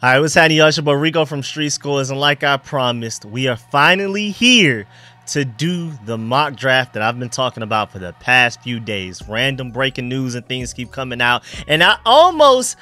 Hi, what's happening, y'all? It's your boy Rico from RicoScores, and like I promised, we are finally here to do the mock draft that I've been talking about for the past few days. Random breaking news and things keep coming out, and I almost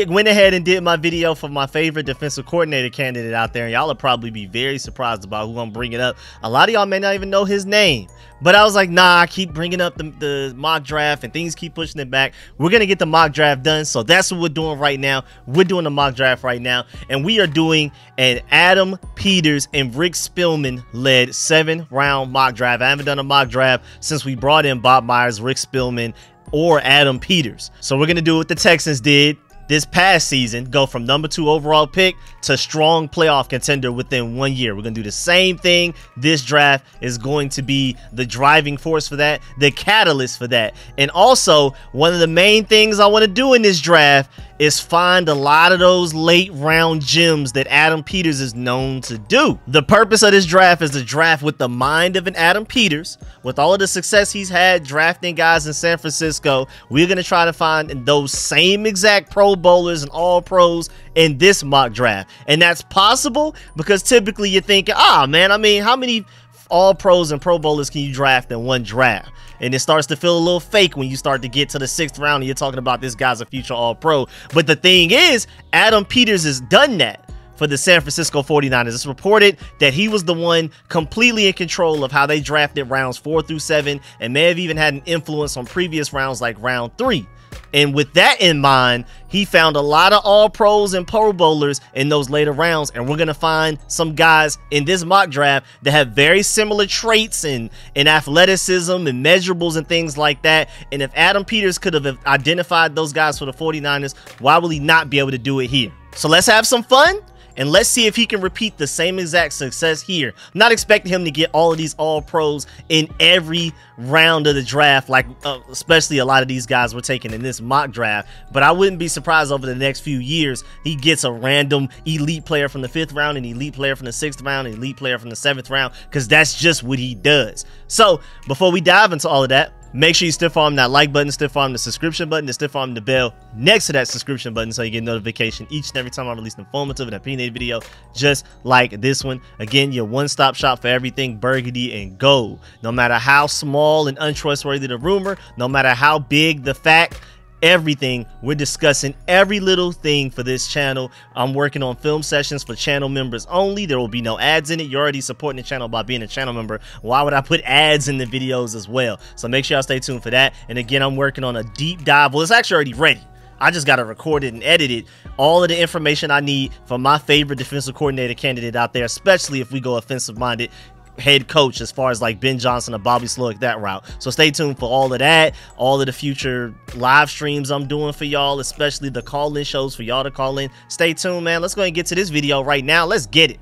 went ahead and did my video for my favorite defensive coordinator candidate out there, and y'all will probably be very surprised about who I'm bringing up. A lot of y'all may not even know his name, but I was like, nah, I keep bringing up the mock draft and things keep pushing it back. We're gonna get the mock draft done, so that's what we're doing right now. We're doing the mock draft right now, and we are doing an Adam Peters and Rick Spielman led 7-round mock draft. I haven't done a mock draft since we brought in Bob Myers, Rick Spielman, or Adam Peters. So we're gonna do what the Texans did this past season, go from #2 overall pick to strong playoff contender within 1 year. We're gonna do the same thing. This draft is going to be the driving force for that, the catalyst for that. And also, one of the main things I want to do in this draft is find a lot of those late round gems that Adam Peters is known to do. The purpose of this draft is to draft with the mind of an Adam Peters. With all of the success he's had drafting guys in San Francisco, we're going to try to find those same exact Pro Bowlers and All Pros in this mock draft. And that's possible because typically you're thinking, man, I mean, how many All Pros and Pro Bowlers can you draft in one draft? And it starts to feel a little fake when you start to get to the 6th round and you're talking about this guy's a future All-Pro. But the thing is, Adam Peters has done that for the San Francisco 49ers. It's reported that he was the one completely in control of how they drafted rounds 4 through 7 and may have even had an influence on previous rounds like round 3. And with that in mind, he found a lot of All-Pros and Pro Bowlers in those later rounds, and we're going to find some guys in this mock draft that have very similar traits and athleticism and measurables and things like that. And if Adam Peters could have identified those guys for the 49ers, why will he not be able to do it here? So let's have some fun. And let's see if he can repeat the same exact success here. I'm not expecting him to get all of these All-Pros in every round of the draft, like especially a lot of these guys were taken in this mock draft. But I wouldn't be surprised over the next few years he gets a random elite player from the 5th round, an elite player from the 6th round, an elite player from the 7th round, because that's just what he does. So before we dive into all of that, make sure you stiff arm that like button, stiff arm the subscription button, and stiff arm the bell next to that subscription button so you get notification each and every time I release an informative and opinionated video just like this one. Again, your one-stop shop for everything burgundy and gold. No matter how small and untrustworthy the rumor, no matter how big the fact, everything, we're discussing every little thing for this channel. I'm working on film sessions for channel members only. There will be no ads in it. You're already supporting the channel by being a channel member. Why would I put ads in the videos as well? So make sure y'all stay tuned for that. And again, I'm working on a deep dive. Well, it's actually already ready. I just got to record it and edit it. All of the information I need for my favorite defensive coordinator candidate out there, especially if we go offensive-minded head coach as far as like Ben Johnson or Bobby Slowick, that route. So stay tuned for all of that, all of the future live streams I'm doing for y'all, especially the call-in shows for y'all to call in. Stay tuned, man. Let's go and get to this video right now. Let's get it.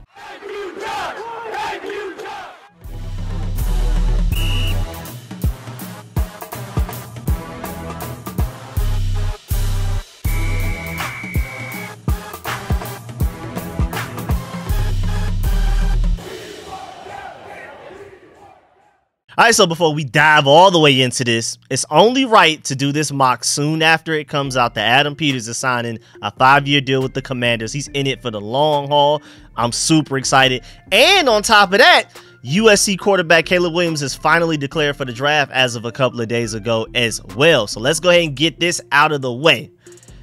All right, so before we dive all the way into this, it's only right to do this mock soon after it comes out that Adam Peters is signing a 5-year deal with the Commanders. He's in it for the long haul. I'm super excited. And on top of that, USC quarterback Caleb Williams is finally declared for the draft as of a couple of days ago as well. So let's go ahead and get this out of the way.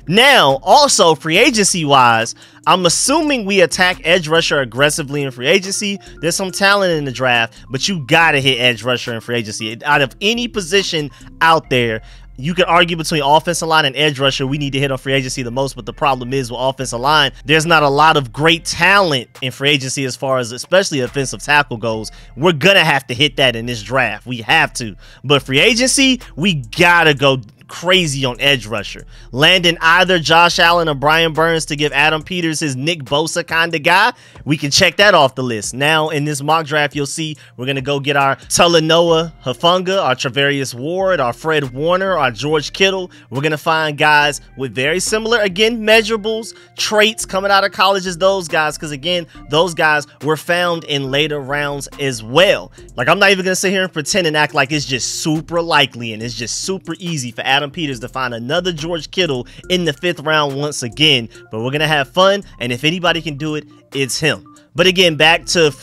Now, also free agency wise, I'm assuming we attack edge rusher aggressively in free agency. There's some talent in the draft, but you gotta hit edge rusher in free agency. Out of any position out there, you could argue between offensive line and edge rusher, we need to hit on free agency the most, but the problem is with offensive line, there's not a lot of great talent in free agency as far as especially offensive tackle goes. We're gonna have to hit that in this draft. We have to. But free agency, we gotta go crazy on edge rusher. Landing either Josh Allen or Brian Burns to give Adam Peters his Nick Bosa kind of guy, we can check that off the list. Now in this mock draft, you'll see we're going to go get our Talanoa Hufanga, our Travarius Ward, our Fred Warner, our George Kittle. We're going to find guys with very similar, again, measurables, traits coming out of college as those guys, because again, those guys were found in later rounds as well. Like, I'm not even going to sit here and pretend and act like it's just super likely and it's just super easy for Adam Adam Peters to find another George Kittle in the 5th round once again. But we're going to have fun, and if anybody can do it, it's him. But again, back to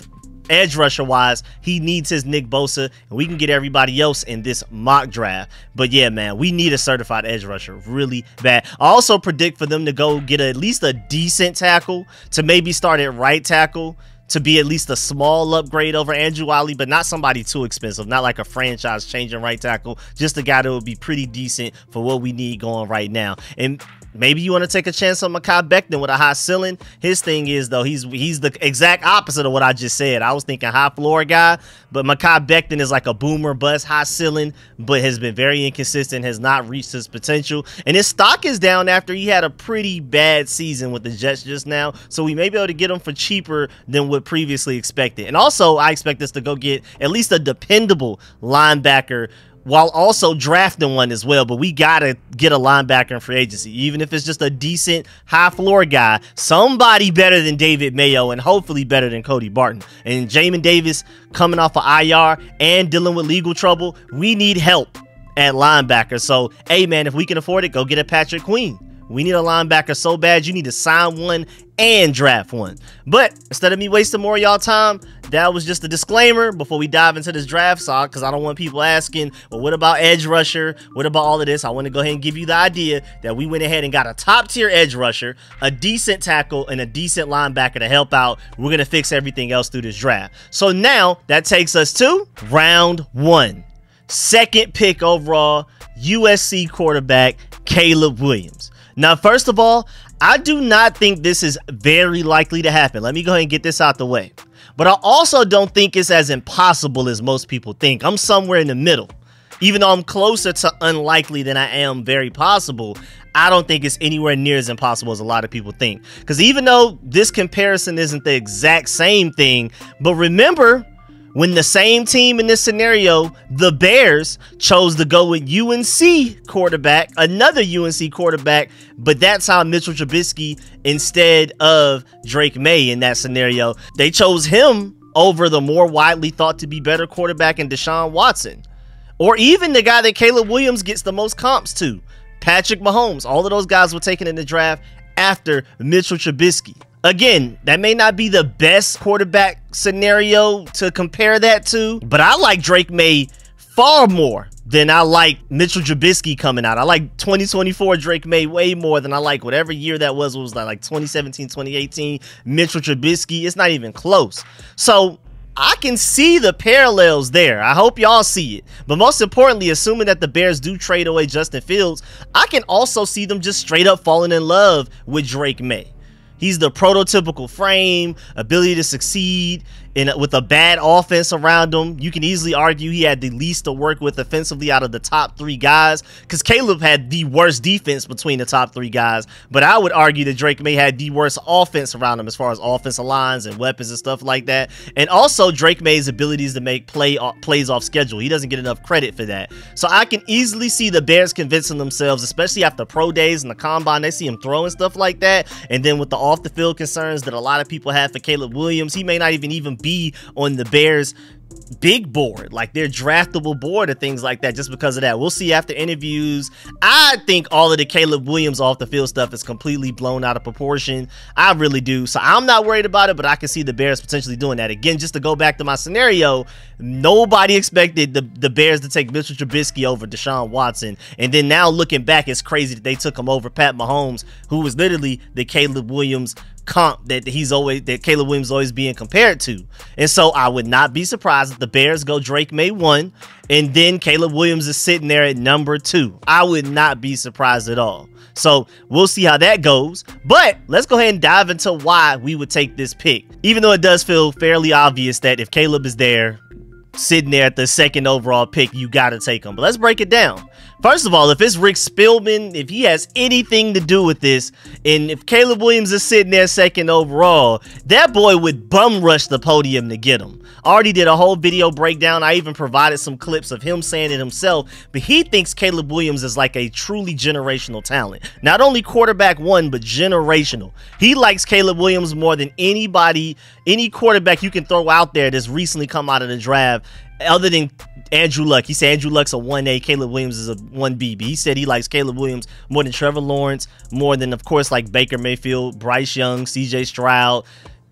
edge rusher wise, he needs his Nick Bosa, and we can get everybody else in this mock draft. But yeah, man, we need a certified edge rusher really bad. I also predict for them to go get at least a decent tackle, to maybe start at right tackle, to be at least a small upgrade over Andrew Wiley, but not somebody too expensive, not like a franchise changing right tackle, just a guy that would be pretty decent for what we need going right now. And maybe you want to take a chance on Mekhi Becton with a high ceiling. His thing is, though, he's the exact opposite of what I just said. I was thinking high floor guy, but Mekhi Becton is like a boomer bust, high ceiling, but has been very inconsistent, has not reached his potential. And his stock is down after he had a pretty bad season with the Jets just now. So we may be able to get him for cheaper than what previously expected. And also, I expect us to go get at least a dependable linebacker, while also drafting one as well. But we gotta get a linebacker in free agency, even if it's just a decent high floor guy, somebody better than David Mayo and hopefully better than Cody Barton. And Jamin Davis coming off of IR and dealing with legal trouble, we need help at linebacker. So hey man, if we can afford it, go get a Patrick Queen. We need a linebacker so bad. You need to sign one and draft one. But instead of me wasting more of y'all time, that was just a disclaimer before we dive into this draft stock, because I don't want people asking, well, what about edge rusher? What about all of this? I want to go ahead and give you the idea that we went ahead and got a top tier edge rusher, a decent tackle, and a decent linebacker to help out. We're going to fix everything else through this draft. So now that takes us to round 1. 2nd pick overall, USC quarterback Caleb Williams. Now, first of all, I do not think this is very likely to happen. Let me go ahead and get this out the way. But I also don't think it's as impossible as most people think. I'm somewhere in the middle. Even though I'm closer to unlikely than I am very possible, I don't think it's anywhere near as impossible as a lot of people think. Because even though this comparison isn't the exact same thing, but remember, when the same team in this scenario, the Bears, chose to go with UNC quarterback, another UNC quarterback, but that's how Mitchell Trubisky instead of Drake May in that scenario. They chose him over the more widely thought to be better quarterback in Deshaun Watson. Or even the guy that Caleb Williams gets the most comps to, Patrick Mahomes. All of those guys were taken in the draft after Mitchell Trubisky. Again, that may not be the best quarterback scenario to compare that to, but I like Drake May far more than I like Mitchell Trubisky coming out. I like 2024 Drake May way more than I like whatever year that was. It was like 2017, 2018, Mitchell Trubisky. It's not even close. So I can see the parallels there. I hope y'all see it. But most importantly, assuming that the Bears do trade away Justin Fields, I can also see them just straight up falling in love with Drake May. He's the prototypical frame, ability to succeed with a bad offense around him. You can easily argue he had the least to work with offensively out of the top 3 guys, because Caleb had the worst defense between the top 3 guys. But I would argue that Drake May had the worst offense around him as far as offensive lines and weapons and stuff like that. And also Drake May's abilities to make plays off schedule. He doesn't get enough credit for that. So I can easily see the Bears convincing themselves, especially after pro days and the combine, they see him throwing stuff like that. And then with the off the field concerns that a lot of people have for Caleb Williams, he may not even be on the Bears big board, like their draftable board or things like that, just because of that. We'll see after interviews. I think all of the Caleb Williams off the field stuff is completely blown out of proportion. I really do. So I'm not worried about it, but I can see the Bears potentially doing that. Again, just to go back to my scenario, nobody expected the Bears to take Mitchell Trubisky over Deshaun Watson. And then now looking back, it's crazy that they took him over Pat Mahomes, who was literally the Caleb Williams comp that Caleb Williams always being compared to. And so I would not be surprised if the Bears go Drake May 1 and then Caleb Williams is sitting there at number 2. I would not be surprised at all. So we'll see how that goes. But let's go ahead and dive into why we would take this pick, even though it does feel fairly obvious that if Caleb is there sitting there at the 2nd overall pick, you got to take him. But let's break it down. First of all, if it's Rick Spielman, if he has anything to do with this, and if Caleb Williams is sitting there 2nd overall, that boy would bum rush the podium to get him. I already did a whole video breakdown. I even provided some clips of him saying it himself, but he thinks Caleb Williams is like a truly generational talent. Not only quarterback 1, but generational. He likes Caleb Williams more than anybody, any quarterback you can throw out there that's recently come out of the draft, other than Andrew Luck. He said Andrew Luck's a 1A, Caleb Williams is a 1B. But he said he likes Caleb Williams more than Trevor Lawrence, more than, of course, like Baker Mayfield, Bryce Young, CJ Stroud,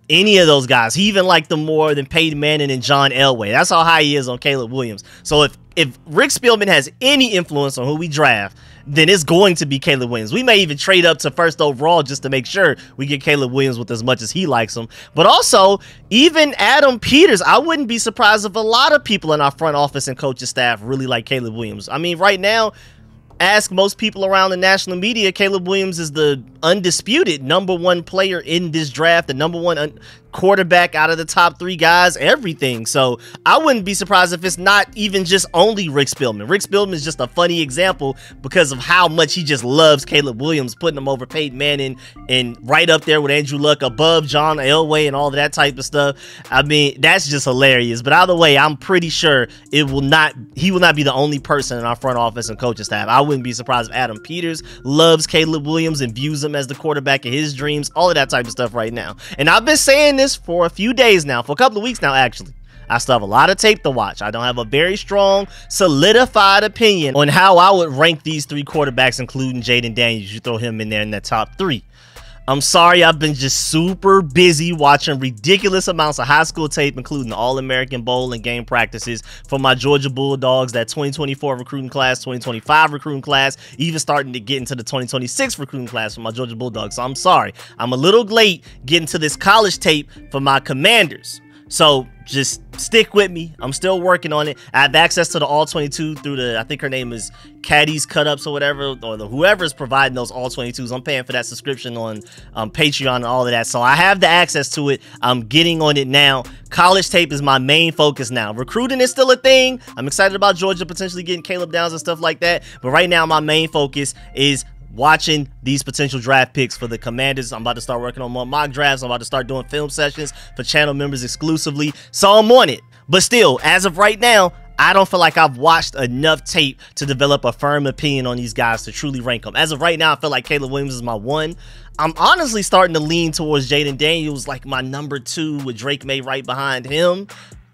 any of those guys. He even liked them more than Peyton Manning and John Elway. That's how high he is on Caleb Williams. So if Rick Spielman has any influence on who we draft, then it's going to be Caleb Williams. We may even trade up to first overall just to make sure we get Caleb Williams with as much as he likes him. But also, even Adam Peters, I wouldn't be surprised if a lot of people in our front office and coaching staff really like Caleb Williams. I mean, right now, ask most people around the national media, Caleb Williams is the undisputed #1 player in this draft, the #1 quarterback out of the top 3 guys, everything. So I wouldn't be surprised if it's not even just only Rick Spielman. Rick Spielman is just a funny example because of how much he just loves Caleb Williams, putting him over Peyton Manning and right up there with Andrew Luck, above John Elway and all of that type of stuff. I mean, that's just hilarious. But either way, I'm pretty sure he will not be the only person in our front office and coaching staff. I wouldn't be surprised if Adam Peters loves Caleb Williams and views him as the quarterback of his dreams, all of that type of stuff right now. And I've been saying this for a few days now, for a couple of weeks now, actually. I still have a lot of tape to watch. I don't have a very strong, solidified opinion on how I would rank these 3 quarterbacks, including Jaden Daniels. You throw him in there in that top 3. I'm sorry, I've been just super busy watching ridiculous amounts of high school tape, including the All-American Bowl and game practices for my Georgia Bulldogs, that 2024 recruiting class, 2025 recruiting class, even starting to get into the 2026 recruiting class for my Georgia Bulldogs. So I'm sorry, I'm a little late getting to this college tape for my Commanders. So just stick with me. I'm still working on it. I have access to the All 22 through the, I think her name is Caddy's Cut-Ups or whatever, or whoever's providing those All 22s. I'm paying for that subscription on Patreon and all of that. So I have the access to it. I'm getting on it now. College tape is my main focus now. Recruiting is still a thing. I'm excited about Georgia potentially getting Caleb Downs and stuff like that. But right now, my main focus is watching these potential draft picks for the Commanders. I'm about to start working on more mock drafts. I'm about to start doing film sessions for channel members exclusively. So I'm on it. But still, as of right now, I don't feel like I've watched enough tape to develop a firm opinion on these guys to truly rank them. As of right now, I feel like Caleb Williams is my 1. I'm honestly starting to lean towards Jaden Daniels, like my #2 with Drake May right behind him.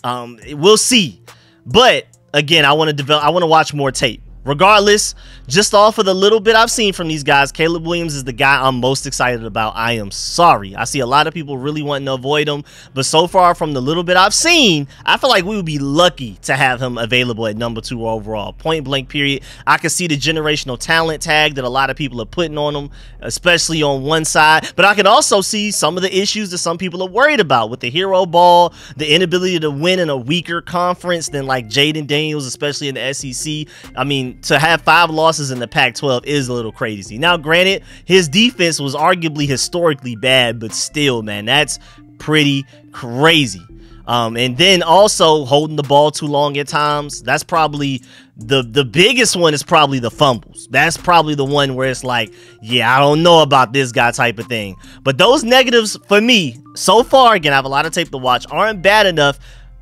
We'll see. But again, I want to watch more tape. Regardless, just off of the little bit I've seen from these guys, Caleb Williams is the guy I'm most excited about. I am sorry. I see a lot of people really wanting to avoid him, but so far from the little bit I've seen, I feel like we would be lucky to have him available at #2 overall. Point blank period. I can see the generational talent tag that a lot of people are putting on him, especially on one side, but I can also see some of the issues that some people are worried about with the hero ball, the inability to win in a weaker conference than like Jaden Daniels, especially in the SEC. I mean, to have 5 losses in the Pac-12 is a little crazy. Now, granted, his defense was arguably historically bad, but still, man, that's pretty crazy. And then also holding the ball too long at times. That's probably the biggest one, is probably the fumbles. That's probably the one where it's like, yeah, I don't know about this guy type of thing. But those negatives for me, so far, again, I have a lot of tape to watch, aren't bad enough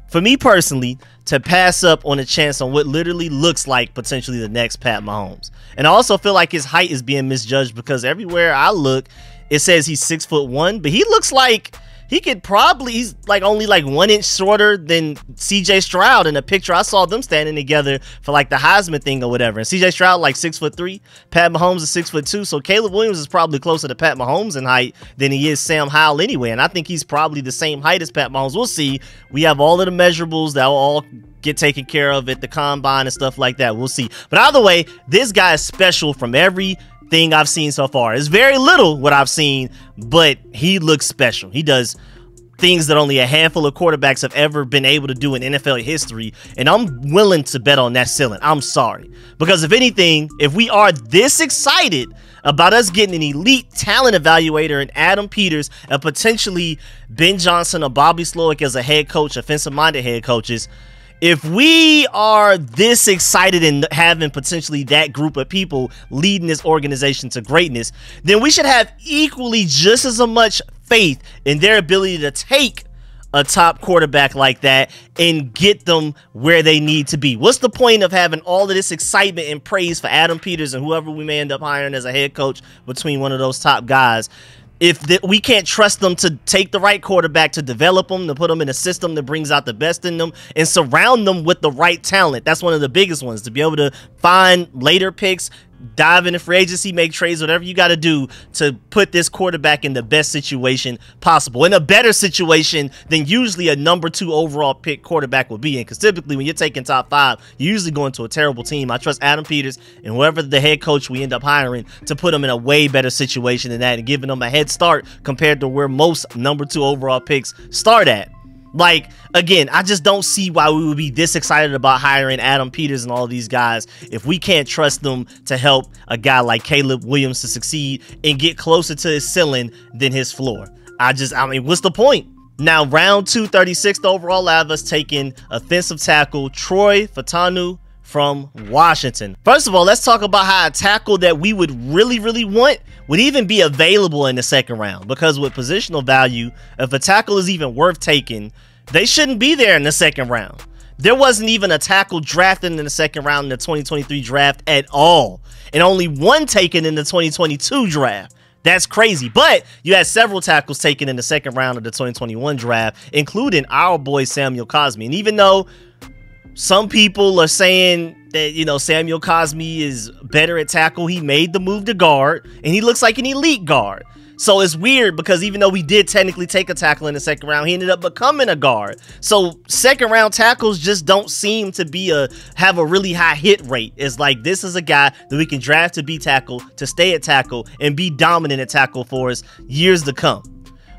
for me personally to pass up on a chance on what literally looks like potentially the next Pat Mahomes. And I also feel like his height is being misjudged because everywhere I look, it says he's 6'1", but he looks like he's like only like 1 inch shorter than CJ Stroud in a picture. I saw them standing together for like the Heisman thing or whatever. And CJ Stroud like 6'3", Pat Mahomes is 6'2". So Caleb Williams is probably closer to Pat Mahomes in height than he is Sam Howell anyway. And I think he's probably the same height as Pat Mahomes. We'll see. We have all of the measurables that will all get taken care of at the combine and stuff like that. We'll see. But either way, this guy is special from every thing I've seen so far. It's very little what I've seen, but he looks special. He does things that only a handful of quarterbacks have ever been able to do in NFL history, and I'm willing to bet on that ceiling. I'm sorry. Because if anything, if we are this excited about us getting an elite talent evaluator in Adam Peters and potentially Ben Johnson or Bobby Slowick as a head coach, offensive-minded head coaches, if we are this excited in having potentially that group of people leading this organization to greatness, then we should have equally just as much faith in their ability to take a top quarterback like that and get them where they need to be. What's the point of having all of this excitement and praise for Adam Peters and whoever we may end up hiring as a head coach between one of those top guys? we can't trust them to take the right quarterback, to develop them, to put them in a system that brings out the best in them, and surround them with the right talent. That's one of the biggest ones, to be able to find later picks, dive into free agency, make trades, whatever you got to do to put this quarterback in the best situation possible, in a better situation than usually a number 2 overall pick quarterback would be in. Because typically when you're taking top 5, you're usually going to a terrible team. I trust Adam Peters and whoever the head coach we end up hiring to put them in a way better situation than that, and giving them a head start compared to where most number 2 overall picks start at. Like, again, I just don't see why we would be this excited about hiring Adam Peters and all of these guys if we can't trust them to help a guy like Caleb Williams to succeed and get closer to his ceiling than his floor. I mean, what's the point? Now, round 2, 36th overall, I have us taking offensive tackle Troy Fautanu from Washington. First of all, let's talk about how a tackle that we would really want would even be available in the second round, because with positional value, if a tackle is even worth taking, they shouldn't be there in the second round. There wasn't even a tackle drafted in the second round in the 2023 draft at all, and only one taken in the 2022 draft. That's crazy. But you had several tackles taken in the second round of the 2021 draft, including our boy Samuel Cosmi. And even though some people are saying that, you know, Samuel Cosmi is better at tackle, he made the move to guard, and he looks like an elite guard. So it's weird, because even though we did technically take a tackle in the second round, he ended up becoming a guard. So second round tackles just don't seem to have a really high hit rate. It's like, this is a guy that we can draft to be tackle, to stay at tackle, and be dominant at tackle for us years to come.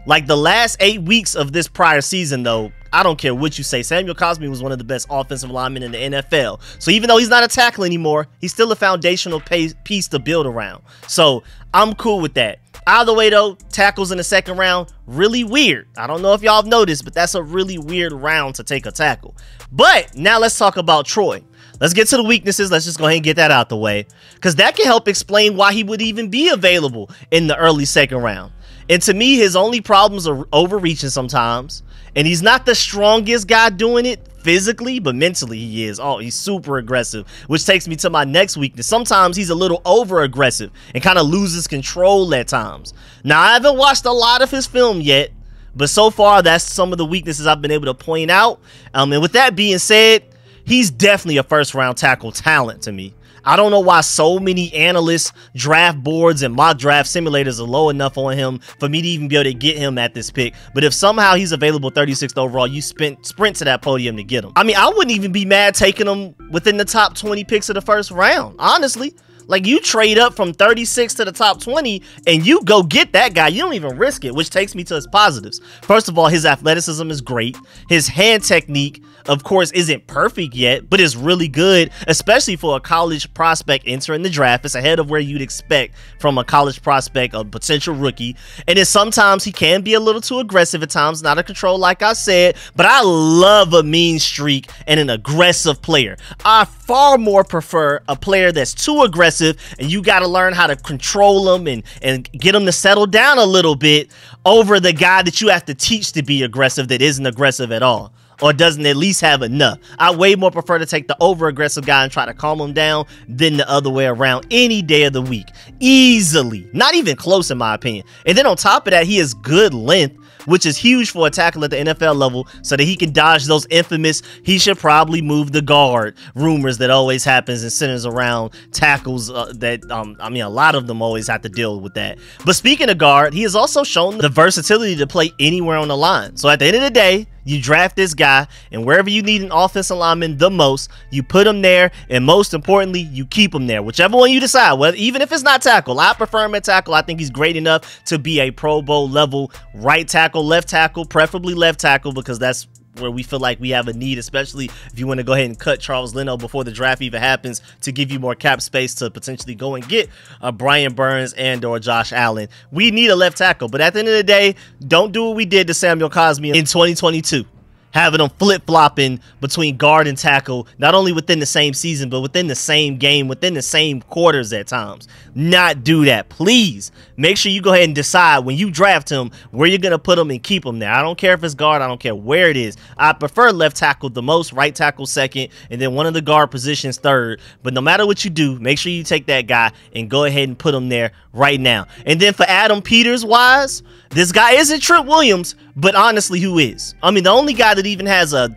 Like, the last 8 weeks of this prior season, though, I don't care what you say, Samuel Cosmi was one of the best offensive linemen in the NFL. So even though he's not a tackle anymore, he's still a foundational piece to build around. So I'm cool with that. Either way, though, tackles in the second round, really weird. I don't know if y'all have noticed, but that's a really weird round to take a tackle. But now let's talk about Troy. Let's get to the weaknesses. Let's just go ahead and get that out the way, because that can help explain why he would even be available in the early second round. And to me, his only problems are overreaching sometimes. And he's not the strongest guy doing it physically, but mentally he is. Oh, he's super aggressive, which takes me to my next weakness. Sometimes he's a little over aggressive and kind of loses control at times. Now, I haven't watched a lot of his film yet, but so far that's some of the weaknesses I've been able to point out. And with that being said, he's definitely a first round tackle talent to me. I don't know why so many analysts, draft boards, and mock draft simulators are low enough on him for me to even be able to get him at this pick. But if somehow he's available 36th overall, you sprint to that podium to get him. I mean, I wouldn't even be mad taking him within the top 20 picks of the first round, honestly. Like, you trade up from 36 to the top 20 and you go get that guy. You don't even risk it, which takes me to his positives. First of all, his athleticism is great. His hand technique, of course, isn't perfect yet, but is really good, especially for a college prospect entering the draft. It's ahead of where you'd expect from a college prospect, a potential rookie. And then sometimes he can be a little too aggressive at times, not a control like I said, but I love a mean streak and an aggressive player. I far more prefer a player that's too aggressive and you got to learn how to control him and get him to settle down a little bit, over the guy that you have to teach to be aggressive that isn't aggressive at all, or doesn't at least have enough. I way more prefer to take the over-aggressive guy and try to calm him down than the other way around any day of the week. Easily. Not even close, in my opinion. And then on top of that, he has good length, which is huge for a tackle at the NFL level, so that he can dodge those infamous "he should probably move the guard" rumors that always happens and centers around tackles I mean, a lot of them always have to deal with that. But speaking of guard, he has also shown the versatility to play anywhere on the line. So at the end of the day, you draft this guy, and wherever you need an offensive lineman the most, you put him there, and most importantly, you keep him there. Whichever one you decide, whether, even if it's not tackle. I prefer him at tackle. I think he's great enough to be a Pro Bowl level right tackle, left tackle, preferably left tackle, because that's where we feel like we have a need, especially if you want to go ahead and cut Charles Leno before the draft even happens, to give you more cap space to potentially go and get Brian Burns and or Josh Allen. We need a left tackle, but at the end of the day, don't do what we did to Samuel Cosmi in 2022. having them flip-flopping between guard and tackle, not only within the same season, but within the same game, within the same quarters at times. Not do that. Please make sure you go ahead and decide when you draft him where you're going to put him and keep him there. I don't care if it's guard. I don't care where it is. I prefer left tackle the most, right tackle second, and then one of the guard positions third. But no matter what you do, make sure you take that guy and go ahead and put him there right now. And then for Adam Peters wise, this guy isn't Trent Williams, but honestly, who is? I mean, the only guy that even has a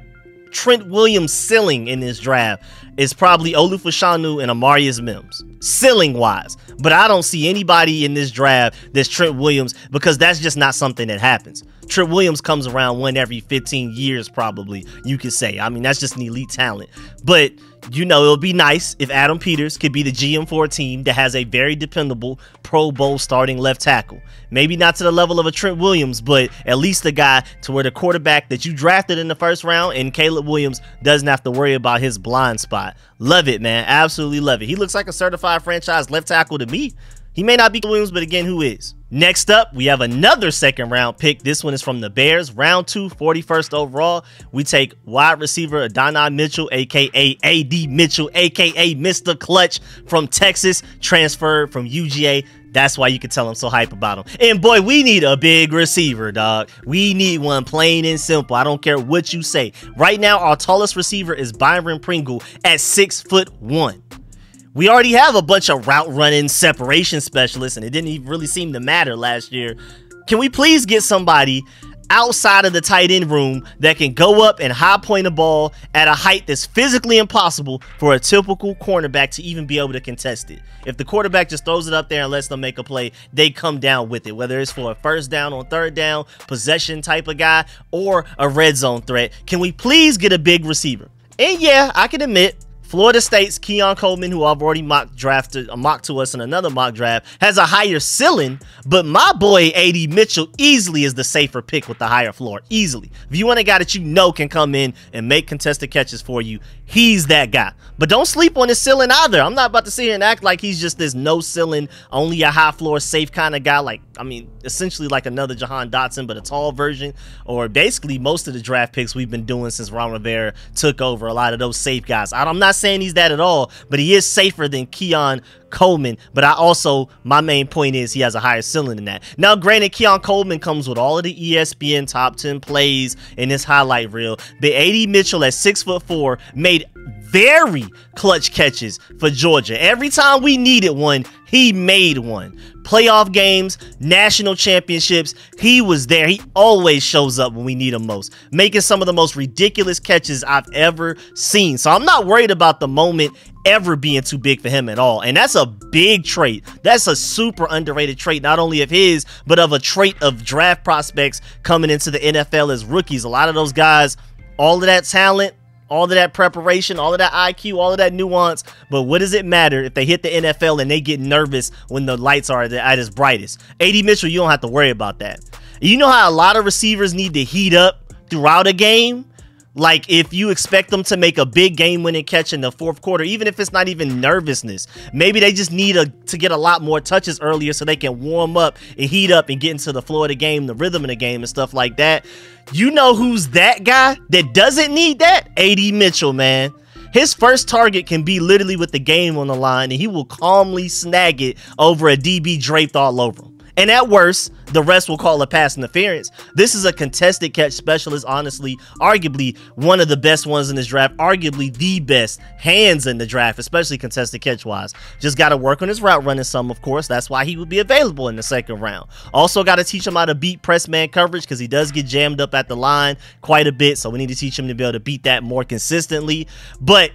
Trent Williams ceiling in this draft is probably Olufashanu and Amarius Mims, ceiling wise. But I don't see anybody in this draft that's Trent Williams, because that's just not something that happens. Trent Williams comes around one every 15 years, probably, you could say. I mean, that's just an elite talent. But, you know, it would be nice if Adam Peters could be the GM for a team that has a very dependable Pro Bowl starting left tackle. Maybe not to the level of a Trent Williams, but at least a guy to where the quarterback that you drafted in the first round and Caleb Williams doesn't have to worry about his blind spot. Love it, man. Absolutely love it. He looks like a certified franchise left tackle to me. He may not be Williams, but again, who is? Next up, we have another second round pick. This one is from the Bears. Round 2, 41st overall. We take wide receiver Adonai Mitchell, aka A.D. Mitchell, aka Mr. Clutch from Texas, transferred from UGA. That's why you can tell I'm so hype about him. And boy, we need a big receiver, dog. We need one, plain and simple. I don't care what you say. Right now, our tallest receiver is Byron Pringle at 6'1". We already have a bunch of route running separation specialists, and it didn't even really seem to matter last year. Can we please get somebody outside of the tight end room that can go up and high point the ball at a height that's physically impossible for a typical cornerback to even be able to contest it? If the quarterback just throws it up there and lets them make a play, they come down with it, whether it's for a first down on third down, possession type of guy, or a red zone threat. Can we please get a big receiver? And yeah, I can admit, Florida State's Keon Coleman, who I've already mocked to us in another mock draft, has a higher ceiling, but my boy A.D. Mitchell easily is the safer pick with the higher floor. Easily. If you want a guy that you know can come in and make contested catches for you, he's that guy. But don't sleep on his ceiling either. I'm not about to sit here and act like he's just this no ceiling, only a high floor, safe kind of guy. Like, I mean, essentially like another Jahan Dotson, but a tall version, or basically most of the draft picks we've been doing since Ron Rivera took over, a lot of those safe guys. I'm not saying he's that at all, but he is safer than Keon Coleman. But my main point is he has a higher ceiling than that. Now, granted, Keon Coleman comes with all of the ESPN top 10 plays in his highlight reel. But A.D. Mitchell at 6'4" made very clutch catches for Georgia. Every time we needed one, he made one. Playoff games, national championships, he was there. He always shows up when we need him most, making some of the most ridiculous catches I've ever seen. So I'm not worried about the moment ever being too big for him at all. And that's a big trait. That's a super underrated trait, not only of his, but of a trait of draft prospects coming into the NFL as rookies. A lot of those guys, all of that talent, all of that preparation, all of that IQ, all of that nuance, but what does it matter if they hit the NFL and they get nervous when the lights are at its brightest? A.D. Mitchell, you don't have to worry about that. You know how a lot of receivers need to heat up throughout a game? Like, if you expect them to make a big game-winning catch in the fourth quarter, even if it's not even nervousness, maybe they just need to get a lot more touches earlier so they can warm up and heat up and get into the flow of the game, the rhythm of the game and stuff like that. You know who's that guy that doesn't need that? A.D. Mitchell, man. His first target can be literally with the game on the line, and he will calmly snag it over a DB draped all over him. And at worst, the rest will call a pass interference. This is a contested catch specialist, honestly, arguably one of the best ones in this draft, arguably the best hands in the draft, especially contested catch-wise. Just got to work on his route running some, of course. That's why he would be available in the second round. Also got to teach him how to beat press man coverage, because he does get jammed up at the line quite a bit, so we need to teach him to be able to beat that more consistently. But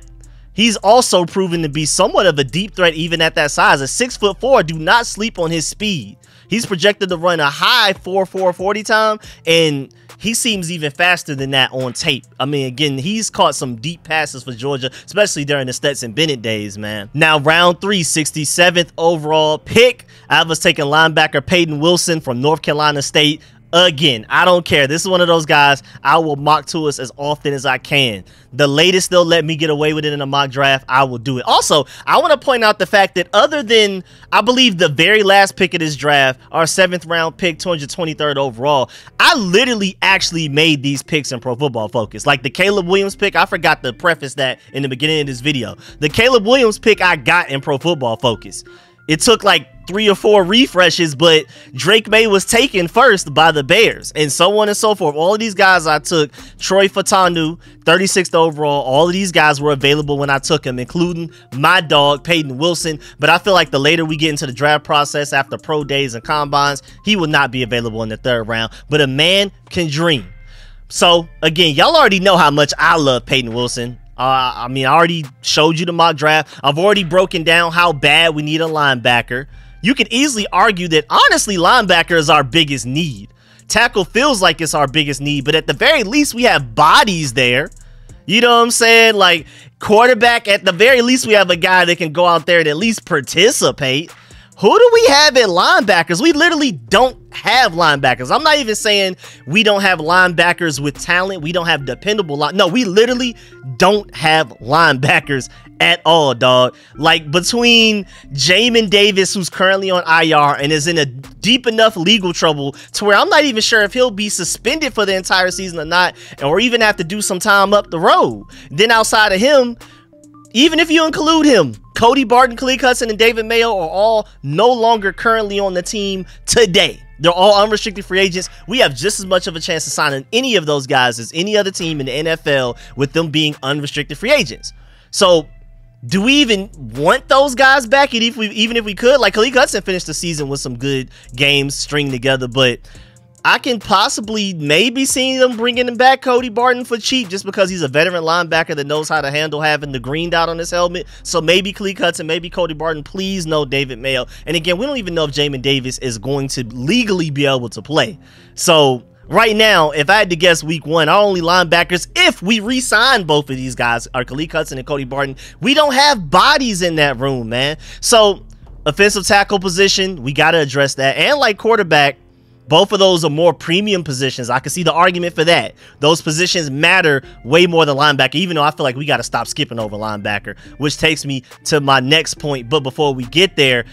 he's also proven to be somewhat of a deep threat even at that size. At 6'4", do not sleep on his speed. He's projected to run a high 4.4 40 time, and he seems even faster than that on tape. I mean, again, he's caught some deep passes for Georgia, especially during the Stetson Bennett days, man. Now, round 3, 67th overall pick. I was taking linebacker Peyton Wilson from North Carolina State. Again, I don't care. This is one of those guys I will mock to us as often as I can. The latest they'll let me get away with it in a mock draft, I will do it. Also, I want to point out the fact that other than, I believe, the very last pick of this draft, our 7th round pick, 223rd overall, I literally actually made these picks in Pro Football Focus. Like the Caleb Williams pick, I forgot to preface that in the beginning of this video. The Caleb Williams pick I got in Pro Football Focus. It took like 3 or 4 refreshes, but Drake May was taken first by the Bears, and so on and so forth. All of these guys I took, Troy Fatanu, 36th overall, all of these guys were available when I took him, including my dog, Peyton Wilson. But I feel like the later we get into the draft process after pro days and combines, he will not be available in the 3rd round. But a man can dream. So, again, y'all already know how much I love Peyton Wilson. I mean, I already showed you the mock draft. I've already broken down how bad we need a linebacker. You could easily argue that, honestly, linebacker is our biggest need. Tackle feels like it's our biggest need, but at the very least, we have bodies there. You know what I'm saying? Like, quarterback, at the very least, we have a guy that can go out there and at least participate. Who do we have at linebackers? We literally don't have linebackers. I'm not even saying we don't have linebackers with talent. We don't have dependable No, we literally don't have linebackers at all, dog. Like, between Jamin Davis, who's currently on IR and is in a deep enough legal trouble to where I'm not even sure if he'll be suspended for the entire season or not, or even have to do some time up the road. Then outside of him, even if you include him, Cody Barton, Khalid Hudson, and David Mayo are all no longer currently on the team today. They're all unrestricted free agents. We have just as much of a chance of signing any of those guys as any other team in the NFL with them being unrestricted free agents. So, do we even want those guys back? Even if we could? Like, Khalid Hudson finished the season with some good games stringed together, but I can possibly maybe see them bringing him back, Cody Barton, for cheap, just because he's a veteran linebacker that knows how to handle having the green dot on his helmet. So maybe Khalid Hudson, maybe Cody Barton. Please no David Mayo. And again, we don't even know if Jamin Davis is going to legally be able to play. So right now, if I had to guess week 1, our only linebackers, if we re-sign both of these guys, are Khalid Hudson and Cody Barton. We don't have bodies in that room, man. So offensive tackle position, we got to address that. And like quarterback, both of those are more premium positions. I can see the argument for that. Those positions matter way more than linebacker, even though I feel like we got to stop skipping over linebacker, which takes me to my next point. But before we get there,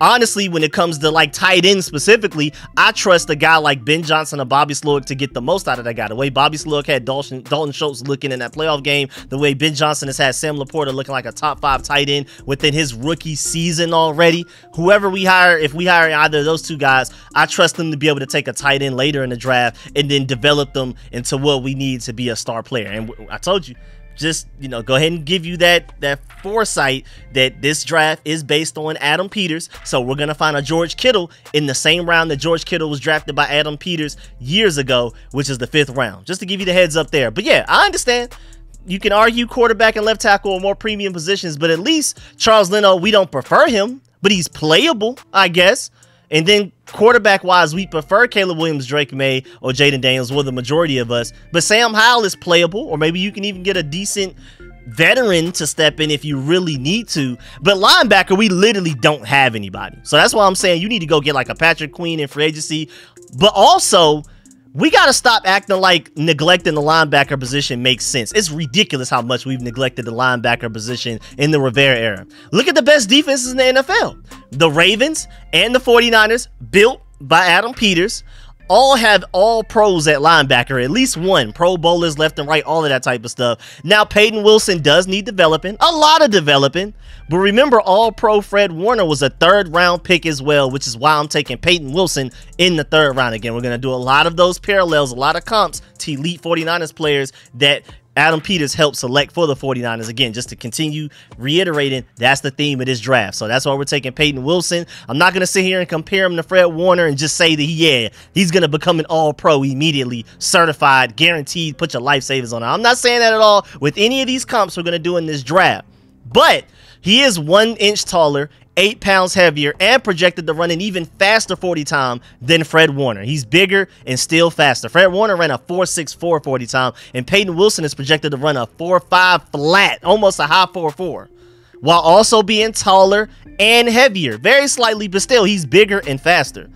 honestly, when it comes to like tight end specifically, I trust a guy like Ben Johnson or Bobby Slowick to get the most out of that guy. The way Bobby Slowick had Dalton Schultz looking in that playoff game, the way Ben Johnson has had Sam Laporta looking like a top 5 tight end within his rookie season already. Whoever we hire, if we hire either of those two guys, I trust them to be able to take a tight end later in the draft and then develop them into what we need to be a star player. And I told you, just, you know, go ahead and give you that foresight that this draft is based on Adam Peters. So we're going to find a George Kittle in the same round that George Kittle was drafted by Adam Peters years ago, which is the 5th round, just to give you the heads up there. But yeah, I understand. You can argue quarterback and left tackle are more premium positions, but at least Charles Leno, we don't prefer him, but he's playable, I guess. And then quarterback-wise, we prefer Caleb Williams, Drake May, or Jaden Daniels, well, the majority of us. But Sam Howell is playable, or maybe you can even get a decent veteran to step in if you really need to. But linebacker, we literally don't have anybody. So that's why I'm saying you need to go get like a Patrick Queen in free agency. But also, we got to stop acting like neglecting the linebacker position makes sense. It's ridiculous how much we've neglected the linebacker position in the Rivera era. Look at the best defenses in the NFL. The Ravens and the 49ers, built by Adam Peters, all have all pros at linebacker, at least one. Pro bowlers left and right, all of that type of stuff. Now, Peyton Wilson does need developing, a lot of developing. But remember, all-pro Fred Warner was a 3rd round pick as well, which is why I'm taking Peyton Wilson in the 3rd round. Again, we're going to do a lot of those parallels, a lot of comps to elite 49ers players that Adam Peters helped select for the 49ers. Again, just to continue reiterating, that's the theme of this draft. So that's why we're taking Peyton Wilson. I'm not going to sit here and compare him to Fred Warner and just say that, yeah, he's going to become an all-pro immediately, certified, guaranteed, put your life savings on it. I'm not saying that at all with any of these comps we're going to do in this draft. But he is 1 inch taller, 8 pounds heavier, and projected to run an even faster 40 time than Fred Warner. He's bigger and still faster. Fred Warner ran a 4.64 40 time, and Peyton Wilson is projected to run a 4.5 flat, almost a high 4.4, while also being taller and heavier. Very slightly, but still, he's bigger and faster.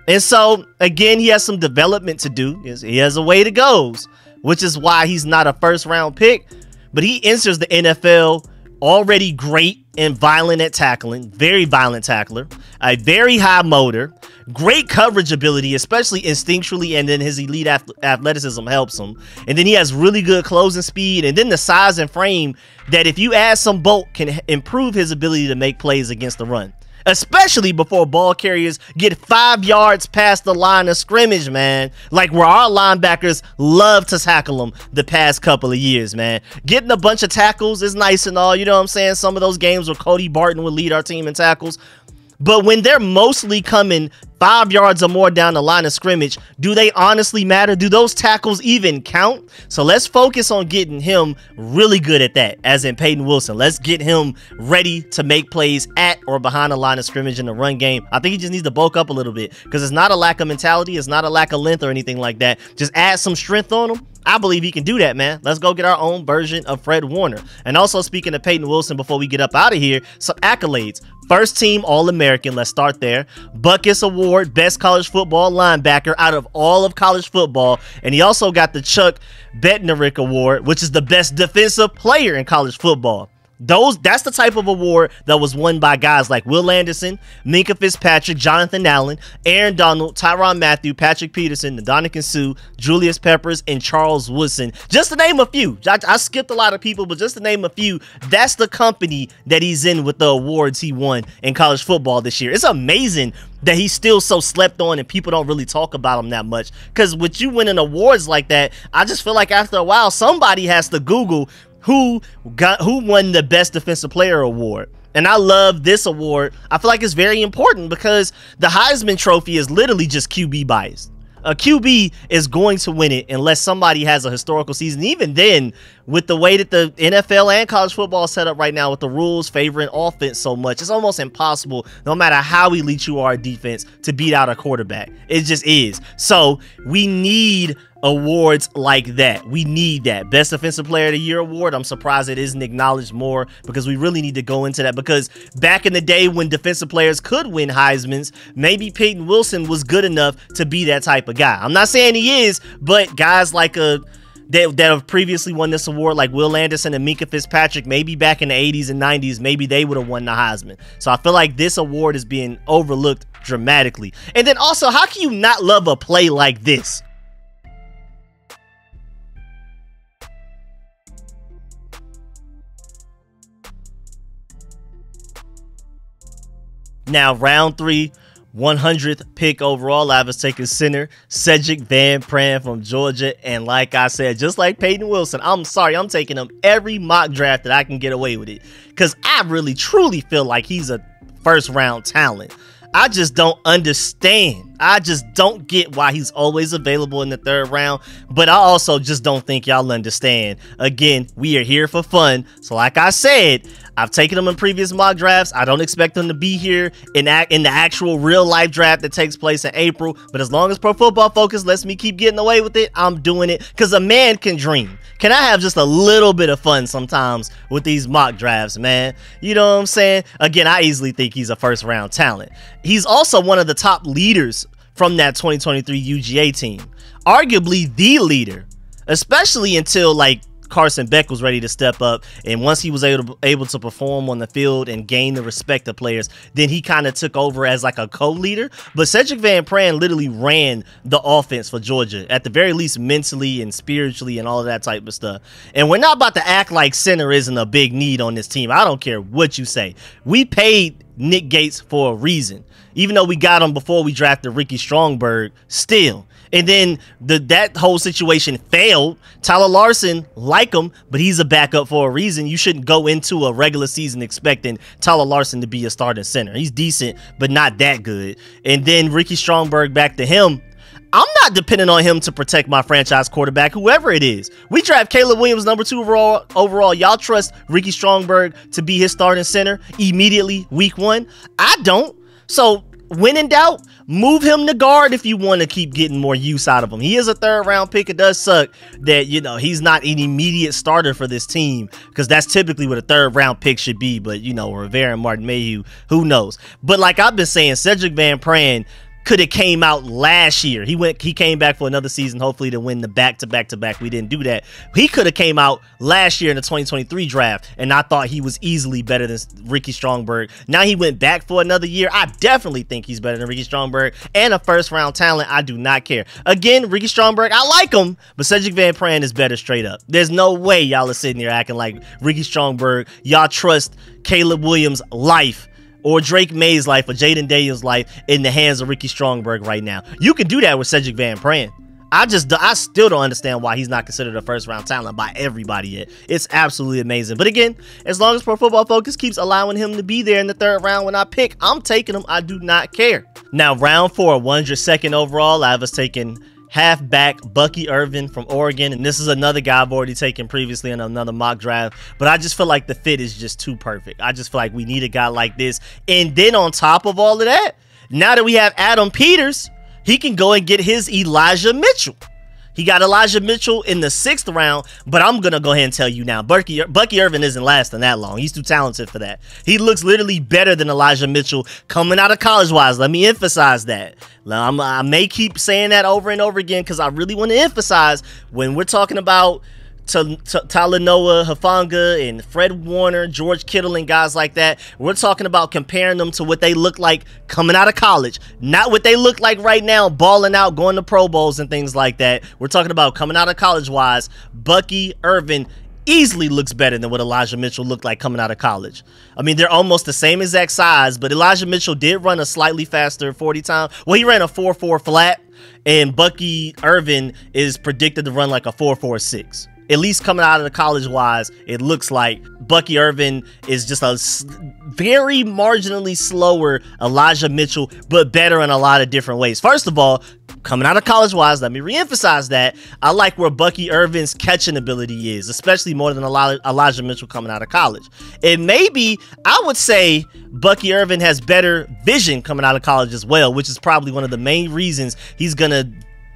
And so, again, he has some development to do. He has a way to go, which is why he's not a first-round pick. But he enters the NFL already great and violent at tackling, very violent tackler, a very high motor, great coverage ability, especially instinctually, and then his elite athleticism helps him. And then he has really good closing speed, and then the size and frame that if you add some bulk can improve his ability to make plays against the run, especially before ball carriers get 5 yards past the line of scrimmage, man. Like where our linebackers love to tackle them the past couple of years, man. Getting a bunch of tackles is nice and all, you know what I'm saying? Some of those games where Cody Barton would lead our team in tackles. But when they're mostly coming 5 yards or more down the line of scrimmage, do they honestly matter? Do those tackles even count? So let's focus on getting him really good at that, as in Peyton Wilson. Let's get him ready to make plays at or behind the line of scrimmage in the run game. I think he just needs to bulk up a little bit, because it's not a lack of mentality. It's not a lack of length or anything like that. Just add some strength on him. I believe he can do that, man. Let's go get our own version of Fred Warner. And also, speaking of Peyton Wilson, before we get up out of here, some accolades. First team All-American, let's start there. Butkus Award, best college football linebacker out of all of college football. And he also got the Chuck Bednarik Award, which is the best defensive player in college football. That's the type of award that was won by guys like Will Anderson, Minkah Fitzpatrick, Jonathan Allen, Aaron Donald, Tyrann Mathieu, Patrick Peterson, Ndamukong Suh, Julius Peppers, and Charles Woodson. Just to name a few. I skipped a lot of people, but just to name a few, that's the company that he's in with the awards he won in college football this year. It's amazing that he's still so slept on and people don't really talk about him that much. Because with you winning awards like that, I just feel like after a while, somebody has to Google who won the best defensive player award. And I love this award. I feel like it's very important because the Heisman Trophy is literally just QB biased. A QB is going to win it unless somebody has a historical season. Even then, with the way that the NFL and college football is set up right now, with the rules favoring offense so much, it's almost impossible, no matter how elite you are at defense, to beat out a quarterback. It just is. So we need awards like that. We need that. Best Defensive Player of the Year award. I'm surprised it isn't acknowledged more, because we really need to go into that, because back in the day when defensive players could win Heismans, maybe Peyton Wilson was good enough to be that type of guy. I'm not saying he is, but guys like that have previously won this award, like Will Anderson and Minkah Fitzpatrick, maybe back in the 80s and 90s, maybe they would have won the Heisman. So I feel like this award is being overlooked dramatically. And then also, how can you not love a play like this? Now, round 3, 100th pick overall, I was taking center Cedric Van Pran from Georgia. And like I said, just like Peyton Wilson, I'm sorry, I'm taking him every mock draft that I can get away with it, because I really truly feel like he's a first round talent. I just don't understand. I just don't get why he's always available in the 3rd round. But I also just don't think y'all understand. Again, we are here for fun. So like I said, I've taken him in previous mock drafts. I don't expect him to be here in the actual real life draft that takes place in April. But as long as Pro Football Focus lets me keep getting away with it, I'm doing it, because a man can dream. Can I have just a little bit of fun sometimes with these mock drafts, man? You know what I'm saying? Again, I easily think he's a first round talent. He's also one of the top leaders from that 2023 UGA team. Arguably the leader, especially until like Carson Beck was ready to step up, and once he was able to perform on the field and gain the respect of players, then he kind of took over as like a co-leader. But Cedric Van Pran literally ran the offense for Georgia, at the very least mentally and spiritually and all of that type of stuff. And we're not about to act like center isn't a big need on this team. I don't care what you say. We paid Nick Gates for a reason, even though we got him before we drafted Ricky Strongberg still. And then that whole situation failed. Tyler Larson, like him, but he's a backup for a reason. You shouldn't go into a regular season expecting Tyler Larson to be a starting center. He's decent, but not that good. And then Ricky Strongberg, back to him. I'm not depending on him to protect my franchise quarterback, whoever it is. We draft Caleb Williams number 2 overall. Y'all trust Ricky Strongberg to be his starting center immediately week 1? I don't. So when in doubt, move him to guard if you want to keep getting more use out of him. He is a 3rd round pick. It does suck that, you know, he's not an immediate starter for this team, because that's typically what a 3rd round pick should be. But, you know, Rivera and Martin Mayhew, who knows? But like I've been saying, Cedric Van Pran could have came out last year. He came back for another season, hopefully to win the back-to-back-to-back. We didn't do that. He could have came out last year in the 2023 draft, and I thought he was easily better than Ricky Stromberg. Now he went back for another year. I definitely think he's better than Ricky Stromberg, and a first-round talent. I do not care. Again, Ricky Stromberg, I like him, but Cedric Van Pran is better straight up. There's no way y'all are sitting here acting like Ricky Stromberg. Y'all trust Caleb Williams' life or Drake May's life or Jaden Daniels' life in the hands of Ricky Stromberg right now. You can do that with Cedric Van Pran. I still don't understand why he's not considered a first-round talent by everybody yet. It's absolutely amazing. But again, as long as Pro Football Focus keeps allowing him to be there in the third round when I pick, I'm taking him. I do not care. Now, round 4, 102nd overall, I was taking halfback Bucky Irvin from Oregon, and this is another guy I've already taken previously in another mock draft, but I just feel like the fit is just too perfect. I just feel like we need a guy like this. And then on top of all of that, now that we have Adam Peters, he can go and get his Elijah Mitchell. He got Elijah Mitchell in the 6th round, but I'm going to go ahead and tell you now, Bucky Irvin isn't lasting that long. He's too talented for that. He looks literally better than Elijah Mitchell coming out of college-wise. Let me emphasize that. Now, I may keep saying that over and over again because I really want to emphasize when we're talking about Talanoa Hufanga and Fred Warner, George Kittle, and guys like that. We're talking about comparing them to what they look like coming out of college, not what they look like right now, balling out, going to Pro Bowls and things like that. We're talking about coming out of college-wise. Bucky Irvin easily looks better than what Elijah Mitchell looked like coming out of college. I mean, they're almost the same exact size, but Elijah Mitchell did run a slightly faster 40 time. Well, he ran a 4.4 flat, and Bucky Irvin is predicted to run like a 4.46. At least coming out of the college-wise, it looks like Bucky Irvin is just a very marginally slower Elijah Mitchell, but better in a lot of different ways. First of all, coming out of college-wise, let me reemphasize that. I like where Bucky Irvin's catching ability is, especially more than Elijah Mitchell coming out of college. And maybe, I would say, Bucky Irvin has better vision coming out of college as well, which is probably one of the main reasons he's going to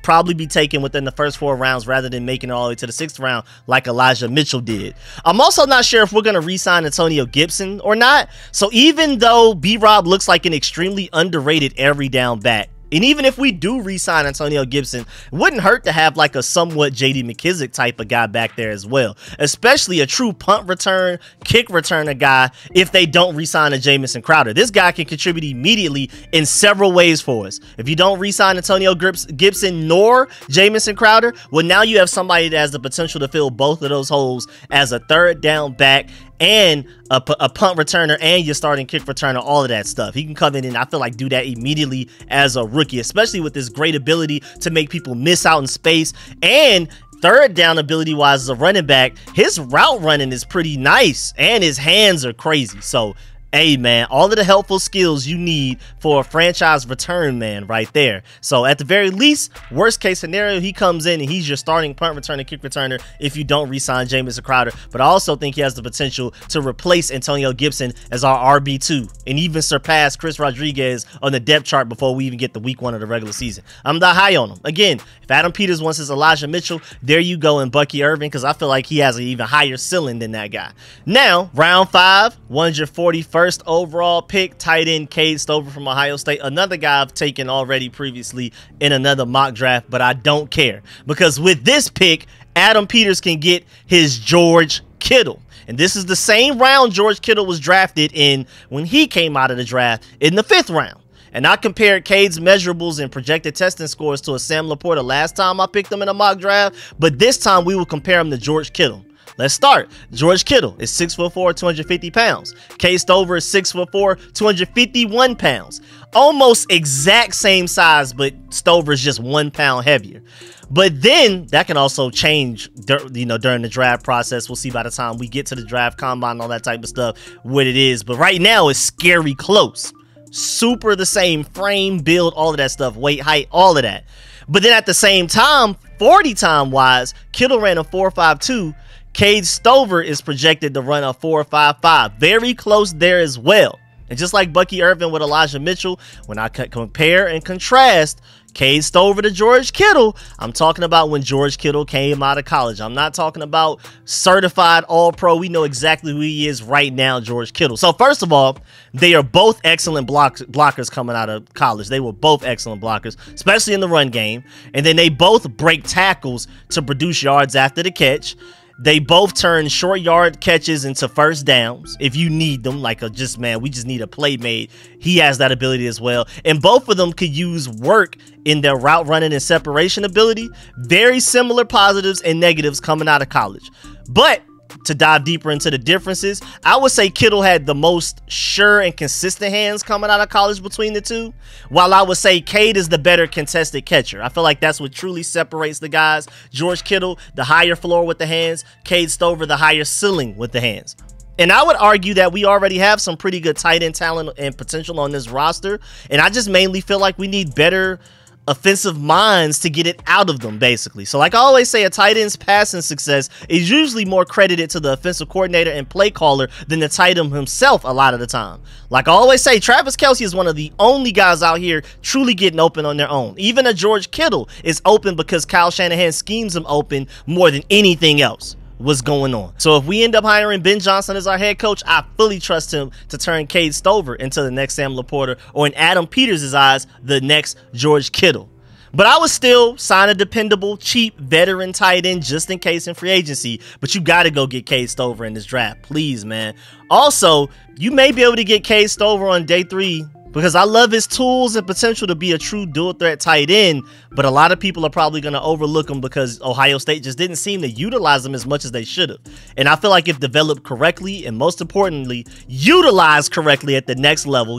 probably be taken within the first 4 rounds rather than making it all the way to the 6th round like Elijah Mitchell did. I'm also not sure if we're going to re-sign Antonio Gibson or not. So even though B-Rob looks like an extremely underrated every down back, and even if we do re-sign Antonio Gibson, it wouldn't hurt to have like a somewhat J.D. McKissick type of guy back there as well. Especially a true punt return, kick returner guy if they don't re-sign a Jamison Crowder. This guy can contribute immediately in several ways for us. If you don't re-sign Antonio Gibson nor Jamison Crowder, well, now you have somebody that has the potential to fill both of those holes as a third down back and a punt returner and your starting kick returner, all of that stuff. He can come in and I feel like do that immediately as a rookie, especially with this great ability to make people miss out in space. And third down ability wise as a running back, his route running is pretty nice and his hands are crazy. So hey man, all of the helpful skills you need for a franchise return man right there. So at the very least, worst case scenario, he comes in and he's your starting punt returner, kick returner if you don't re-sign Jamison Crowder. But I also think he has the potential to replace Antonio Gibson as our RB2 and even surpass Chris Rodriguez on the depth chart before we even get the week 1 of the regular season. I'm not high on him. Again, if Adam Peters wants his Elijah Mitchell, there you go in Bucky Irvin, because I feel like he has an even higher ceiling than that guy. Now, round 5, 141st overall pick, tight end Cade Stover from Ohio State. Another guy I've taken already previously in another mock draft, but I don't care because with this pick, Adam Peters can get his George Kittle. And this is the same round George Kittle was drafted in when he came out of the draft in the 5th round. And I compared Cade's measurables and projected testing scores to a Sam Laporta last time I picked him in a mock draft, but this time we will compare him to George Kittle. Let's start. George Kittle is 6'4", 250 pounds. Cade Stover is 6'4", 251 pounds. Almost exact same size, but Stover is just 1 pound heavier. But then that can also change, during the draft process. We'll see by the time we get to the draft combine and all that type of stuff what it is. But right now it's scary close. Super the same frame, build, all of that stuff, weight, height, all of that. But then at the same time, 40 time wise, Kittle ran a 4.52. Cade Stover is projected to run a 4.55. Very close there as well. And just like Bucky Irvin with Elijah Mitchell, when I compare and contrast Cade Stover to George Kittle, I'm talking about when George Kittle came out of college. I'm not talking about certified all-pro. We know exactly who he is right now, George Kittle. So first of all, they are both excellent blockers coming out of college. They were both excellent blockers, especially in the run game. And then they both break tackles to produce yards after the catch. They both turn short yard catches into first downs if you need them, like we just need a play made. He has that ability as well. And both of them could use work in their route running and separation ability. Very similar positives and negatives coming out of college. But to dive deeper into the differences, I would say Kittle had the most sure and consistent hands coming out of college between the two, while I would say Cade is the better contested catcher. I feel like that's what truly separates the guys. George Kittle, the higher floor with the hands. Cade Stover, the higher ceiling with the hands. And I would argue that we already have some pretty good tight end talent and potential on this roster, and I just mainly feel like we need better offensive minds to get it out of them, basically. So like I always say, a tight end's passing success is usually more credited to the offensive coordinator and play caller than the tight end himself a lot of the time. Like I always say, Travis Kelce is one of the only guys out here truly getting open on their own. Even a George Kittle is open because Kyle Shanahan schemes him open more than anything else. What's going on? So if we end up hiring Ben Johnson as our head coach, I fully trust him to turn Cade Stover into the next Sam Laporta, or in Adam Peters' eyes, the next George Kittle. But I would still sign a dependable, cheap veteran tight end just in case in free agency. But you got to go get Cade Stover in this draft, please, man. Also, you may be able to get Cade Stover on day 3 because I love his tools and potential to be a true dual threat tight end, but a lot of people are probably going to overlook him because Ohio State just didn't seem to utilize him as much as they should have. And I feel like if developed correctly, and most importantly, utilized correctly at the next level,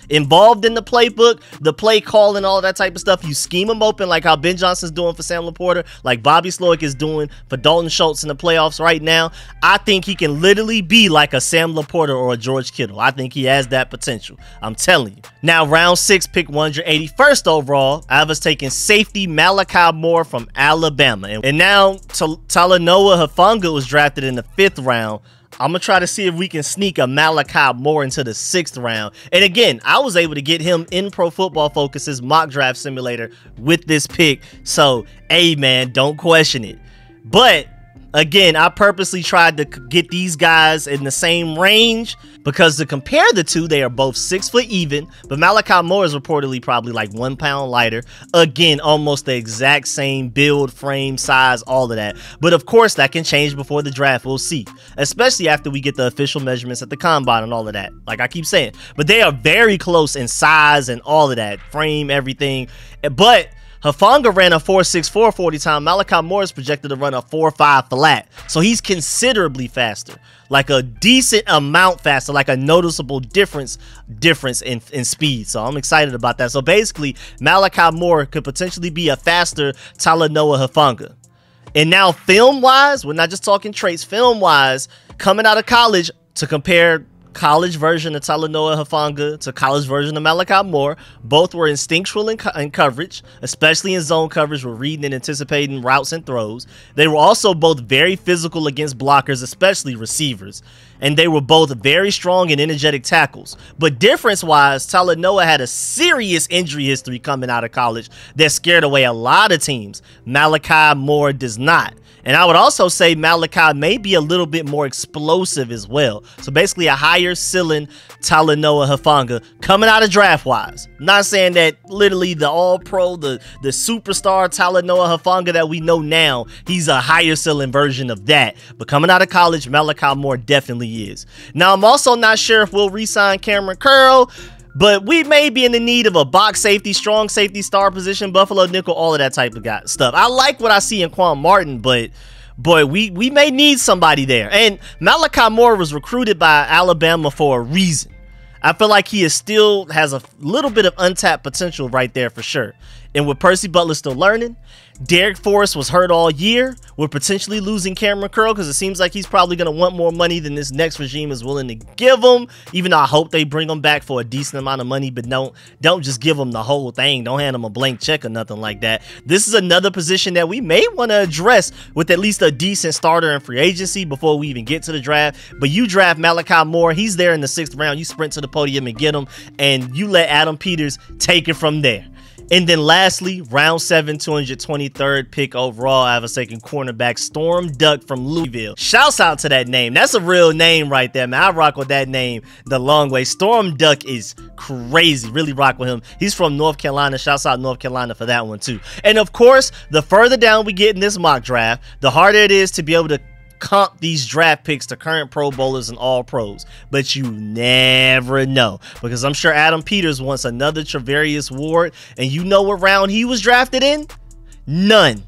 involved in the playbook, the play call and all that type of stuff, you scheme him open like how Ben Johnson's doing for Sam Laporta, like Bobby Slowick is doing for Dalton Schultz in the playoffs right now. I think he can literally be like a Sam Laporta or a George Kittle. I think he has that potential. I'm telling you. Now, round 6, pick 181st overall, I have us taking safety Malachi Moore from Alabama. And now Talanoa Hufanga was drafted in the 5th round. I'm going to try to see if we can sneak a Malachi Moore into the 6th round. And again, I was able to get him in Pro Football Focus's mock draft simulator with this pick. So, hey, man, don't question it. But again, I purposely tried to get these guys in the same range because to compare the two, they are both 6 foot even, but Malachi Moore is reportedly probably like 1 pound lighter. Again, almost the exact same build, frame, size, all of that. But of course, that can change before the draft. We'll see, especially after we get the official measurements at the combine and all of that, like I keep saying. But they are very close in size and all of that, frame, everything. But Hufanga ran a 4.64 40 time. Malachi Moore is projected to run a 4.5 flat. So he's considerably faster, like a decent amount faster, like a noticeable difference in speed. So I'm excited about that. So basically, Malachi Moore could potentially be a faster Talanoa Hufanga. And now film-wise, we're not just talking traits, film-wise, coming out of college, to compare college version of Talanoa Hufanga to college version of Malachi Moore, both were instinctual in coverage, especially in zone coverage, were reading and anticipating routes and throws. They were also both very physical against blockers, especially receivers. And they were both very strong and energetic tackles. But difference-wise, Talanoa had a serious injury history coming out of college that scared away a lot of teams. Malachi Moore does not. And I would also say Malachi may be a little bit more explosive as well. So basically a higher ceiling Talanoa Hufanga coming out of draft-wise. Not saying that literally the all-pro, the superstar Talanoa Hufanga that we know now, he's a higher ceiling version of that. But coming out of college, Malachi Moore definitely is. Now, I'm also not sure if we'll re-sign Cameron Curl, but we may be in the need of a box safety, strong safety, star position, Buffalo nickel, all of that type of stuff. I like what I see in Quan Martin, but boy, we may need somebody there. And Malachi Moore was recruited by Alabama for a reason. I feel like he still has a little bit of untapped potential right there for sure. And with Percy Butler still learning, Derek Forrest was hurt all year. We're potentially losing Cameron Curl because it seems like he's probably going to want more money than this next regime is willing to give him. Even though I hope they bring him back for a decent amount of money, but don't just give him the whole thing. Don't hand him a blank check or nothing like that. This is another position that we may want to address with at least a decent starter in free agency before we even get to the draft. But you draft Malachi Moore. He's there in the 6th round. You sprint to the podium and get him, and you let Adam Peters take it from there. And then lastly, round 7, 223rd pick overall, I have a second cornerback, Storm Duck from Louisville. Shouts out to that name. That's a real name right there, man. I rock with that name the long way. Storm Duck is crazy. Really rock with him. He's from North Carolina. Shouts out North Carolina for that one too. And of course, the further down we get in this mock draft, the harder it is to be able to comp these draft picks to current Pro Bowlers and All Pros, but you never know, because I'm sure Adam Peters wants another Travarius Ward, and you know what round he was drafted in? None.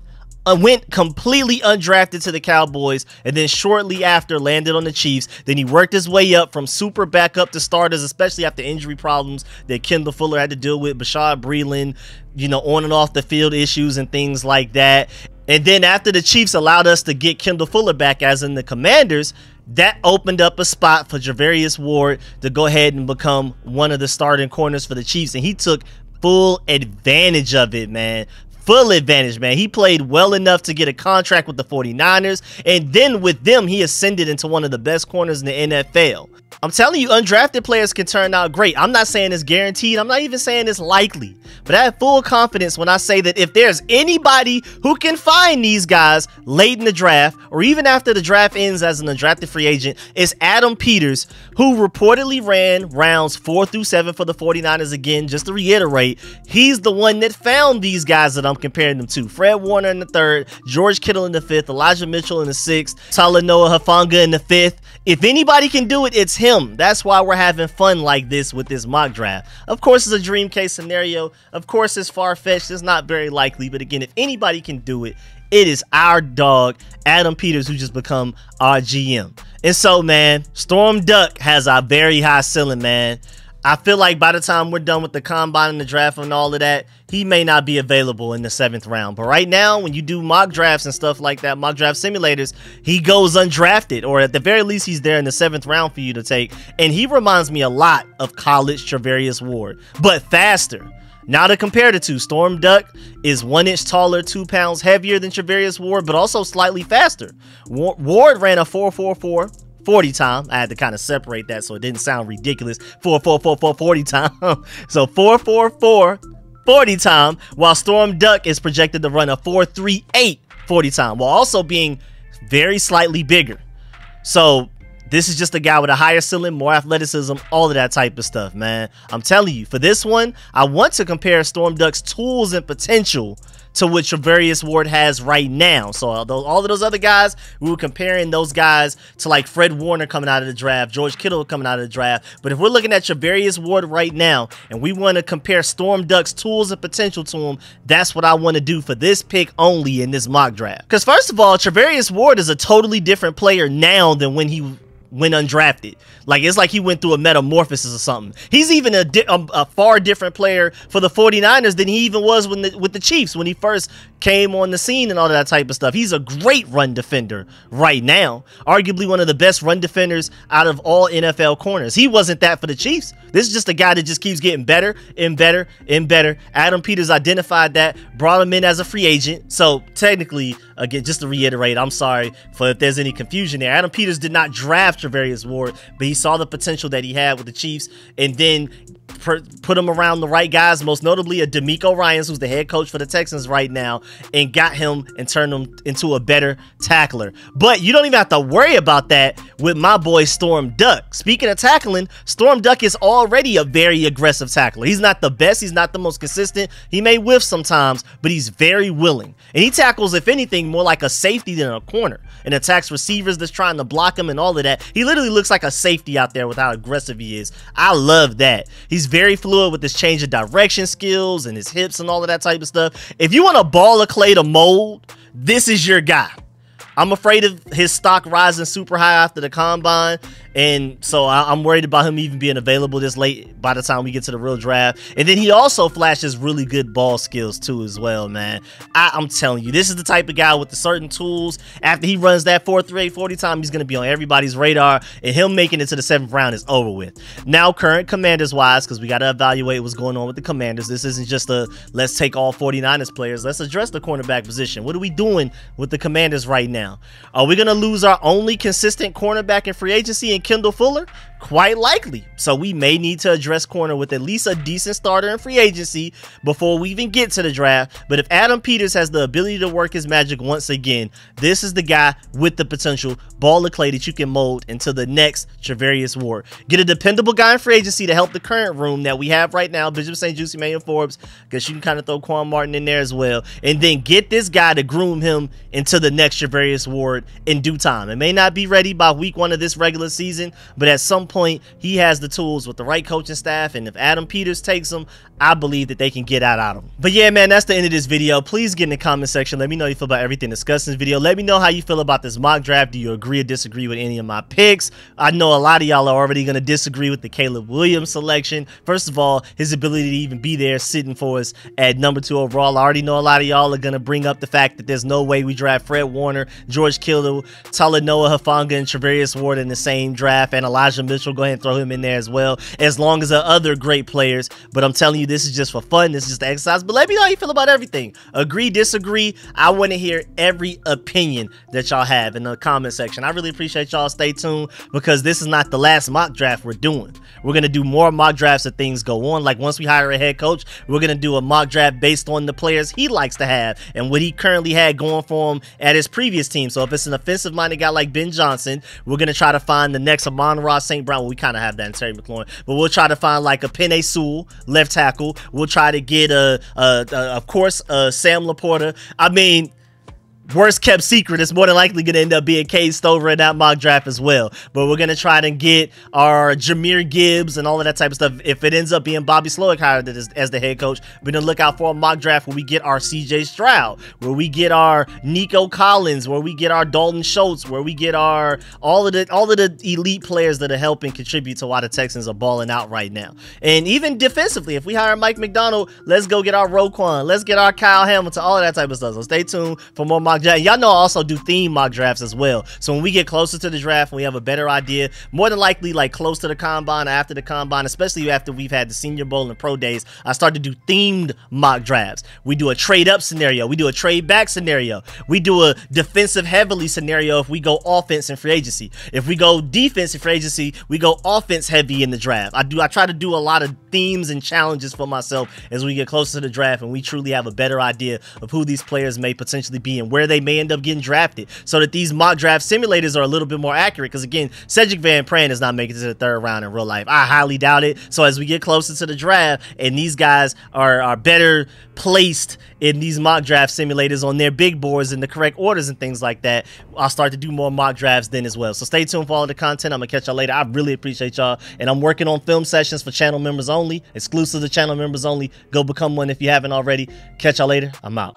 Went completely undrafted to the Cowboys, and then shortly after landed on the Chiefs. Then he worked his way up from super back up to starters, especially after injury problems that Kendall Fuller had to deal with, Bashad Breeland, you know, on and off the field issues and things like that. And then after the Chiefs allowed us to get Kendall Fuller back, as in the Commanders, that opened up a spot for Travarius Ward to go ahead and become one of the starting corners for the Chiefs. And he took full advantage of it, man. Full advantage, man. He played well enough to get a contract with the 49ers. And then with them, he ascended into one of the best corners in the NFL. I'm telling you, undrafted players can turn out great. I'm not saying it's guaranteed. I'm not even saying it's likely. But I have full confidence when I say that if there's anybody who can find these guys late in the draft, or even after the draft ends as an undrafted free agent, it's Adam Peters, who reportedly ran rounds 4 through 7 for the 49ers. Again, just to reiterate, he's the one that found these guys that I'm comparing them to. Fred Warner in the 3rd, George Kittle in the 5th, Elijah Mitchell in the 6th, Talanoa Hufanga in the 5th. If anybody can do it, it's him. That's why we're having fun like this with this mock draft. Of course, it's a dream case scenario. Of course, it's far-fetched. It's not very likely. But again, if anybody can do it, it is our dog, Adam Peters, who just become our GM. And so, man, Storm Duck has a very high ceiling, man. I feel like by the time we're done with the combine and the draft and all of that, he may not be available in the 7th round. But right now, when you do mock drafts and stuff like that, mock draft simulators, he goes undrafted, or at the very least, he's there in the 7th round for you to take. And he reminds me a lot of college Travarius Ward, but faster. Now to compare the two, Storm Duck is 1 inch taller, 2 pounds heavier than Travarius Ward, but also slightly faster. Ward ran a 4.44 40 time. I had to kind of separate that so it didn't sound ridiculous. 4.44 40 time. So 4.44 40 time, while Storm Duck is projected to run a 4.38 40 time, while also being very slightly bigger. So this is just a guy with a higher ceiling, more athleticism, all of that type of stuff, man. I'm telling you, for this one, I want to compare Storm Duck's tools and potential to what Travarius Ward has right now. So all of those other guys, we were comparing those guys to like Fred Warner coming out of the draft, George Kittle coming out of the draft. But if we're looking at Travarius Ward right now, and we want to compare Storm Duck's tools and potential to him, that's what I want to do for this pick only in this mock draft. Because first of all, Travarius Ward is a totally different player now than when he went undrafted. Like, it's like he went through a metamorphosis or something. He's even a far different player for the 49ers than he even was with the Chiefs when he first came on the scene and all that type of stuff. He's a great run defender right now. Arguably one of the best run defenders out of all NFL corners. He wasn't that for the Chiefs. This is just a guy that just keeps getting better and better and better. Adam Peters identified that, brought him in as a free agent. So technically, again, just to reiterate, I'm sorry for if there's any confusion there. Adam Peters did not draft Travarius Ward, but he saw the potential that he had with the Chiefs, and then put him around the right guys, most notably a DeMeco Ryans, who's the head coach for the Texans right now, and got him and turned him into a better tackler. But you don't even have to worry about that with my boy Storm Duck. Speaking of tackling, Storm Duck is already a very aggressive tackler. He's not the best, he's not the most consistent, he may whiff sometimes, but he's very willing. And he tackles, if anything, more like a safety than a corner, and attacks receivers that's trying to block him and all of that. He literally looks like a safety out there with how aggressive he is. I love that. He's very fluid with his change of direction skills and his hips and all of that type of stuff. If you want a ball of clay to mold, this is your guy. I'm afraid of his stock rising super high after the combine, And so I'm worried about him even being available this late by the time we get to the real draft. And then he also flashes really good ball skills too as well, man. I'm telling you, this is the type of guy with the certain tools. After he runs that 4.38 40 time, he's going to be on everybody's radar, and him making it to the 7th round is over with. Now, current Commanders wise, because we got to evaluate what's going on with the Commanders. This isn't just a let's take all 49ers players. Let's address the cornerback position. What are we doing with the Commanders right now? Are we going to lose our only consistent cornerback in free agency in Kendall Fuller? Quite likely. So we may need to address corner with at least a decent starter in free agency before we even get to the draft. But if Adam Peters has the ability to work his magic once again, this is the guy with the potential ball of clay that you can mold into the next Charvarius Ward. Get a dependable guy in free agency to help the current room that we have right now, Bishop St. Juicy, Manuel Forbes, because you can kind of throw Quan Martin in there as well. And then get this guy to groom him into the next Charvarius Ward in due time. It may not be ready by week 1 of this regular season, but at some point he has the tools with the right coaching staff, and if Adam Peters takes him, I believe that they can get out of him. But yeah, man, that's the end of this video. Please get in the comment section. Let me know how you feel about everything discussed in this video. Let me know how you feel about this mock draft. Do you agree or disagree with any of my picks? I know a lot of y'all are already going to disagree with the Caleb Williams selection. First of all, his ability to even be there sitting for us at number 2 overall. I already know a lot of y'all are going to bring up the fact that there's no way we draft Fred Warner, George Kittle, Talanoa Hufanga, and Charvarius Ward in the same draft, and Elijah Mitchell. Go ahead and throw him in there as well, as long as the other great players. But I'm telling you, this is just for fun. This is just the exercise. But let me know how you feel about everything. Agree, disagree. I want to hear every opinion that y'all have in the comment section. I really appreciate y'all. Stay tuned, because this is not the last mock draft we're doing. We're going to do more mock drafts as things go on. Like once we hire a head coach, we're going to do a mock draft based on the players he likes to have and what he currently had going for him at his previous team. So if it's an offensive-minded guy like Ben Johnson, we're going to try to find the next Amon-Ra St. Brown. Well, we kind of have that in Terry McLaurin, but we'll try to find like a Penei Sewell, left tackle. We'll try to get of course, Sam Laporta. I mean, worst kept secret, it's more than likely going to end up being Cade Stover in that mock draft as well. But we're going to try to get our Jahmyr Gibbs and all of that type of stuff. If it ends up being Bobby Slowick hired as the head coach, we're going to look out for a mock draft where we get our CJ Stroud, where we get our Nico Collins, where we get our Dalton Schultz, where we get our all of the elite players that are helping contribute to why the Texans are balling out right now. And even defensively, if we hire Mike McDonald, let's go get our Roquan, let's get our Kyle Hamilton, all of that type of stuff. So stay tuned for more mock drafts. Y'all know I also do theme mock drafts as well. So when we get closer to the draft, we have a better idea, more than likely like close to the combine or after the combine, especially after we've had the Senior Bowl and pro days, I start to do themed mock drafts. We do a trade up scenario, we do a trade back scenario, we do a defensive heavily scenario if we go offense in free agency. If we go defense in free agency, we go offense heavy in the draft. I try to do a lot of themes and challenges for myself as we get closer to the draft, and we truly have a better idea of who these players may potentially be and where they may end up getting drafted, so that these mock draft simulators are a little bit more accurate. Because again, Cedric Van Pran is not making it to the 3rd round in real life. I highly doubt it. So as we get closer to the draft and these guys are better placed in these mock draft simulators on their big boards in the correct orders and things like that, I'll start to do more mock drafts then as well. So stay tuned for all of the content. I'm gonna catch y'all later. I really appreciate y'all, and I'm working on film sessions for channel members only, exclusive to channel members only. Go become one if you haven't already. Catch y'all later. I'm out.